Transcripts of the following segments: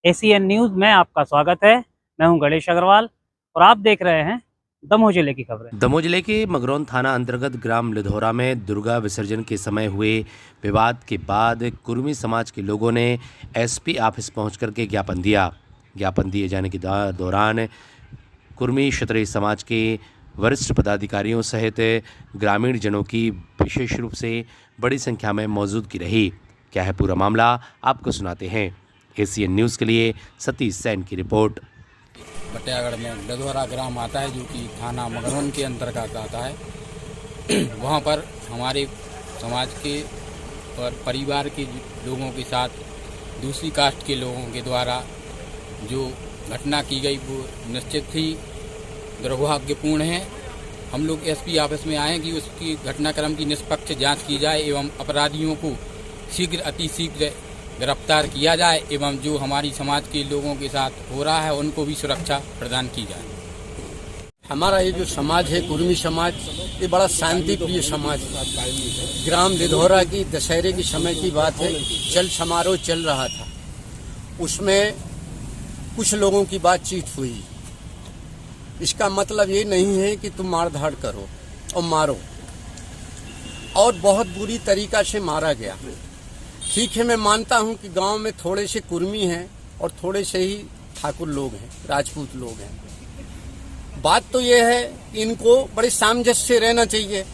ACN news में आपका स्वागत है। मैं हूं गणेश अग्रवाल और आप देख रहे हैं दमोह जिले की खबरें। दमोह जिले के मगरौन थाना अंतर्गत ग्राम लिधौरा में दुर्गा विसर्जन के समय हुए विवाद के बाद कुर्मी समाज के लोगों ने एसपी ऑफिस पहुंचकर के ज्ञापन दिया। ज्ञापन दिए जाने के दौरान कुर्मी क्षत्रिय समाज के वरिष्ठ पदाधिकारियों सहित ग्रामीण जनों की विशेष रूप से बड़ी संख्या में मौजूदगी रही। क्या है पूरा मामला, आपको सुनाते हैं। एसीएन न्यूज़ के लिए सतीश सैन की रिपोर्ट। बटियागढ़ में लिधौरा ग्राम आता है जो कि थाना मगरौन के अंतर्गत आता है। वहाँ पर हमारे समाज के और परिवार के लोगों के साथ दूसरी कास्ट के लोगों के द्वारा जो घटना की गई वो निश्चित ही दुर्भाग्यपूर्ण है। हम लोग एसपी ऑफिस में आए कि उसकी घटनाक्रम की निष्पक्ष जांच की जाए एवं अपराधियों को अतिशीघ्र गिरफ्तार किया जाए एवं जो हमारी समाज के लोगों के साथ हो रहा है उनको भी सुरक्षा प्रदान की जाए। हमारा ये जो समाज है कुर्मी समाज, ये बड़ा शांति प्रिय समाज है। ग्राम लिधौरा की दशहरे की समय की बात है, चल समारोह चल रहा था, उसमें कुछ लोगों की बातचीत हुई। इसका मतलब ये नहीं है कि तुम मार धाड़ करो और मारो, और बहुत बुरी तरीका से मारा गया। ठीक है, मैं मानता हूं कि गांव में थोड़े से कुर्मी हैं और थोड़े से ही ठाकुर लोग हैं, राजपूत लोग हैं। बात तो ये है कि इनको बड़े सामंजस्य से रहना चाहिए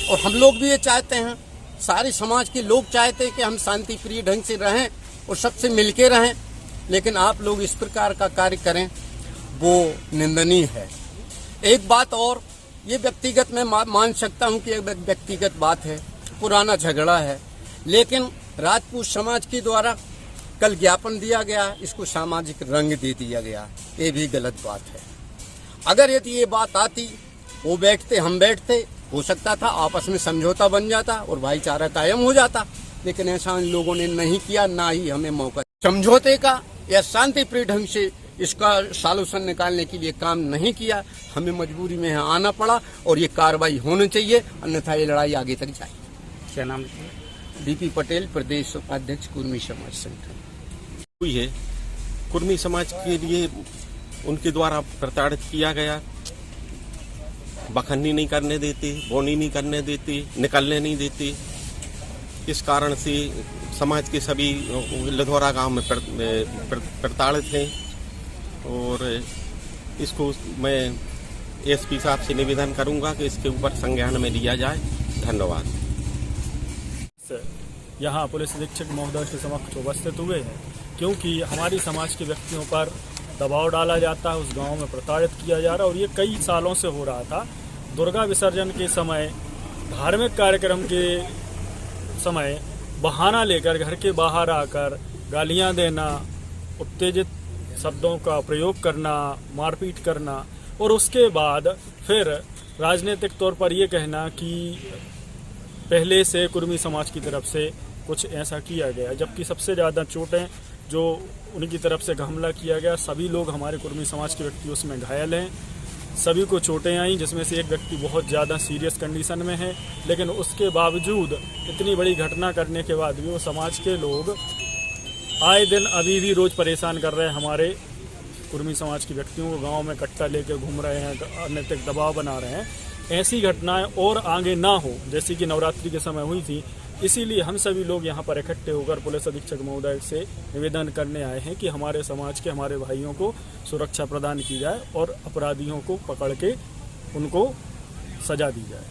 और हम लोग भी ये चाहते हैं, सारे समाज के लोग चाहते हैं कि हम शांति प्रिय ढंग से रहें और सबसे मिलके रहें। लेकिन आप लोग इस प्रकार का कार्य करें वो निंदनीय है। एक बात और, ये व्यक्तिगत मैं मान सकता हूं कि एक व्यक्तिगत बात है, पुराना झगड़ा है, लेकिन राजपूत समाज के द्वारा कल ज्ञापन दिया गया, इसको सामाजिक रंग दे दिया गया, ये भी गलत बात है। अगर यदि ये बात आती, वो बैठते हम बैठते, हो सकता था आपस में समझौता बन जाता और भाईचारा कायम हो जाता, लेकिन ऐसा इन लोगों ने नहीं किया, ना ही हमें मौका समझौते का या शांति प्रिय ढंग से इसका सॉल्यूशन निकालने के लिए काम नहीं किया। हमें मजबूरी में आना पड़ा और ये कार्रवाई होनी चाहिए, अन्यथा ये लड़ाई आगे तक जाएगी। क्या नाम? डीपी पटेल, प्रदेश उपाध्यक्ष कुर्मी समाज संगठन। हुई है कुर्मी समाज के लिए उनके द्वारा प्रताड़ित किया गया, बखन्नी नहीं करने देते, बोनी नहीं करने देते, निकलने नहीं देते। इस कारण से समाज के सभी लिधौरा गांव में प्रताड़ित हैं और इसको मैं एसपी साहब से निवेदन करूंगा कि इसके ऊपर संज्ञान में लिया जाए। धन्यवाद। यहाँ पुलिस अधीक्षक महोदय के समक्ष उपस्थित हुए हैं क्योंकि हमारी समाज के व्यक्तियों पर दबाव डाला जाता है, उस गांव में प्रताड़ित किया जा रहा है और ये कई सालों से हो रहा था। दुर्गा विसर्जन के समय, धार्मिक कार्यक्रम के समय बहाना लेकर घर के बाहर आकर गालियां देना, उत्तेजित शब्दों का प्रयोग करना, मारपीट करना और उसके बाद फिर राजनीतिक तौर पर ये कहना कि पहले से कुर्मी समाज की तरफ से कुछ ऐसा किया गया, जबकि सबसे ज़्यादा चोटें जो उनकी तरफ से हमला किया गया, सभी लोग हमारे कुर्मी समाज के व्यक्ति उसमें घायल हैं, सभी को चोटें आई, जिसमें से एक व्यक्ति बहुत ज़्यादा सीरियस कंडीशन में है। लेकिन उसके बावजूद, इतनी बड़ी घटना करने के बाद भी वो समाज के लोग आए दिन अभी भी रोज़ परेशान कर रहे हैं हमारे कुर्मी समाज के व्यक्तियों को, गांव में कट्टा लेकर घूम रहे हैं, अनैतिक दबाव बना रहे हैं। ऐसी घटनाएं और आगे ना हो जैसी कि नवरात्रि के समय हुई थी। इसीलिए हम सभी लोग यहाँ पर इकट्ठे होकर पुलिस अधीक्षक महोदय से निवेदन करने आए हैं कि हमारे समाज के, हमारे भाइयों को सुरक्षा प्रदान की जाए और अपराधियों को पकड़ के उनको सजा दी जाए।